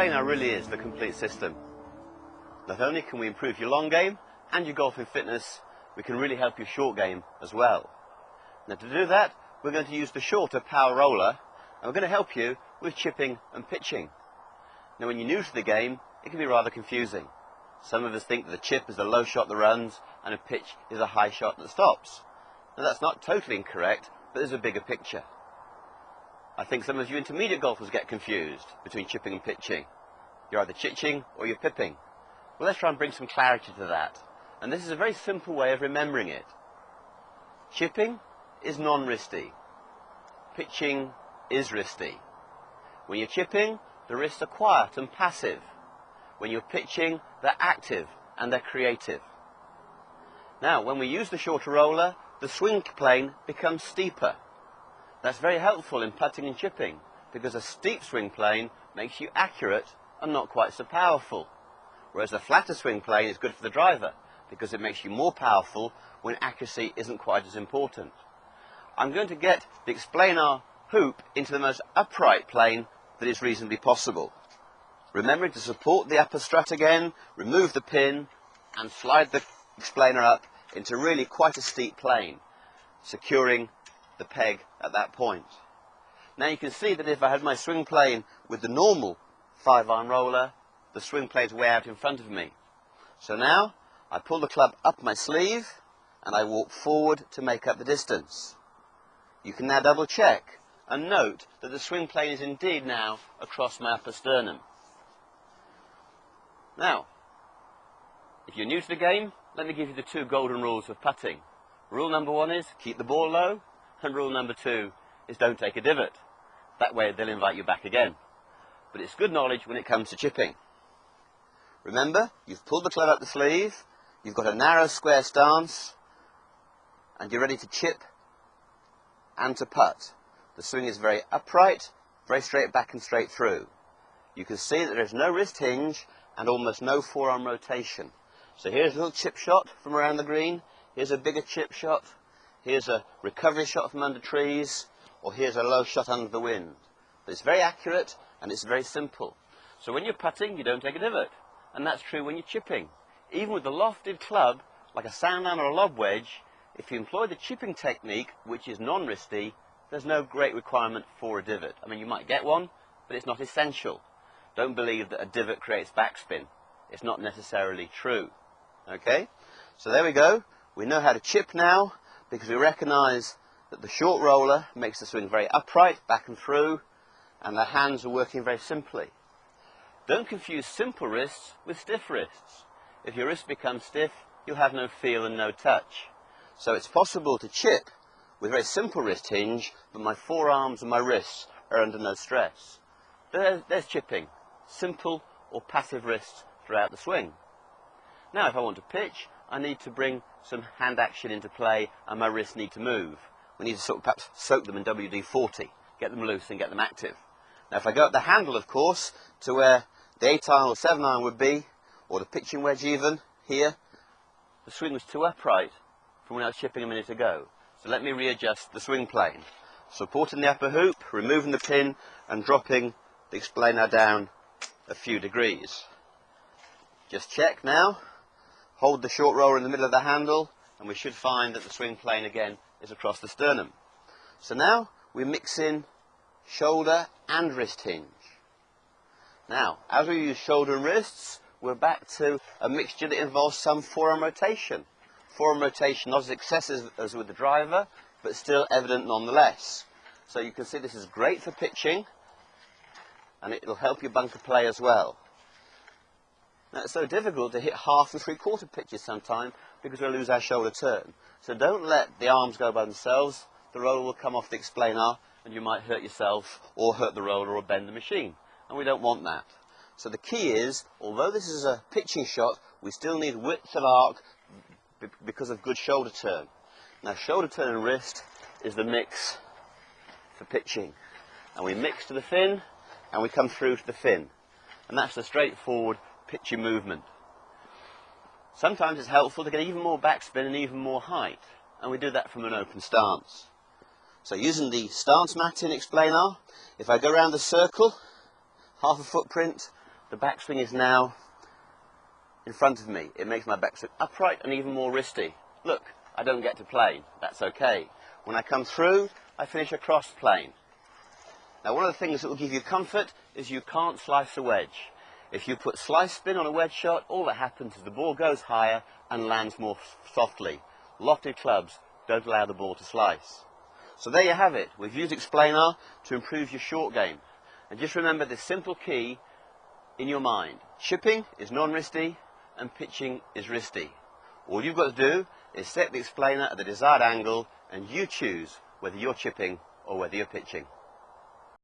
Explanar really is the complete system. Not only can we improve your long game and your golfing fitness, we can really help your short game as well. Now to do that, we're going to use the shorter power roller, and we're going to help you with chipping and pitching. Now when you're new to the game, it can be rather confusing. Some of us think that the chip is a low shot that runs and a pitch is a high shot that stops. Now that's not totally incorrect, but there's a bigger picture. I think some of you intermediate golfers get confused between chipping and pitching. You're either chitching or you're pipping. Well, let's try and bring some clarity to that. And this is a very simple way of remembering it. Chipping is non-wristy. Pitching is wristy. When you're chipping, the wrists are quiet and passive. When you're pitching, they're active and they're creative. Now, when we use the shorter roller, the swing plane becomes steeper. That's very helpful in putting and chipping, because a steep swing plane makes you accurate and not quite so powerful. Whereas a flatter swing plane is good for the driver, because it makes you more powerful when accuracy isn't quite as important. I'm going to get the Explanar hoop into the most upright plane that is reasonably possible. Remembering to support the upper strut again, remove the pin and slide the Explanar up into really quite a steep plane, securing the peg at that point. Now you can see that if I had my swing plane with the normal 5-iron roller, the swing plane's way out in front of me. So now I pull the club up my sleeve and I walk forward to make up the distance. You can now double check and note that the swing plane is indeed now across my upper sternum. Now, if you're new to the game, let me give you the 2 golden rules of putting. Rule number 1 is keep the ball low, and rule number 2 is don't take a divot. That way they'll invite you back again. But it's good knowledge when it comes to chipping. Remember, you've pulled the club up the sleeve, you've got a narrow square stance, and you're ready to chip and to putt. The swing is very upright, very straight back and straight through. You can see that there's no wrist hinge and almost no forearm rotation. So here's a little chip shot from around the green, here's a bigger chip shot, here's a recovery shot from under trees, or here's a low shot under the wind. But it's very accurate and it's very simple. So when you're putting, you don't take a divot. And that's true when you're chipping. Even with the lofted club, like a sandline or a lob wedge, if you employ the chipping technique, which is non-wristy, there's no great requirement for a divot. I mean, you might get one, but it's not essential. Don't believe that a divot creates backspin. It's not necessarily true. Okay? So there we go. We know how to chip now, because we recognize that the short roller makes the swing very upright, back and through, and the hands are working very simply. Don't confuse simple wrists with stiff wrists. If your wrist becomes stiff, you'll have no feel and no touch. So it's possible to chip with very simple wrist hinge, but my forearms and my wrists are under no stress. There's chipping. Simple or passive wrists throughout the swing. Now if I want to pitch, I need to bring some hand action into play and my wrists need to move. We need to sort of perhaps soak them in WD-40, get them loose and get them active. Now if I go up the handle, of course, to where the 8-iron or 7-iron would be, or the pitching wedge even, here, the swing was too upright from when I was chipping a minute ago. So let me readjust the swing plane. Supporting the upper hoop, removing the pin and dropping the Explanar down a few degrees. Just check now, hold the short roller in the middle of the handle and we should find that the swing plane again is across the sternum. So now we mix in shoulder and wrist hinge. Now, as we use shoulder and wrists, we're back to a mixture that involves some forearm rotation. Forearm rotation not as excessive as with the driver, but still evident nonetheless. So you can see this is great for pitching, and it'll help your bunker play as well. Now it's so difficult to hit 1/2 and 3/4 pitches sometimes because we'll lose our shoulder turn. So don't let the arms go by themselves. The roller will come off the Explanar and you might hurt yourself or hurt the roller or bend the machine. And we don't want that. So the key is, although this is a pitching shot, we still need width of arc because of good shoulder turn. Now shoulder turn and wrist is the mix for pitching. And we mix to the fin and we come through to the fin. And that's the straightforward pitching movement. Sometimes it's helpful to get even more backspin and even more height. And we do that from an open stance. So using the stance mat in Explanar, if I go around the circle, 1/2 a footprint, the backswing is now in front of me. It makes my backswing upright and even more wristy. Look, I don't get to plane. That's okay. When I come through, I finish across plane. Now, one of the things that will give you comfort is you can't slice a wedge. If you put slice spin on a wedge shot, all that happens is the ball goes higher and lands more softly. Lofted clubs don't allow the ball to slice. So there you have it. We've used Explanar to improve your short game. And just remember this simple key in your mind. Chipping is non-wristy and pitching is wristy. All you've got to do is set the Explanar at the desired angle and you choose whether you're chipping or whether you're pitching.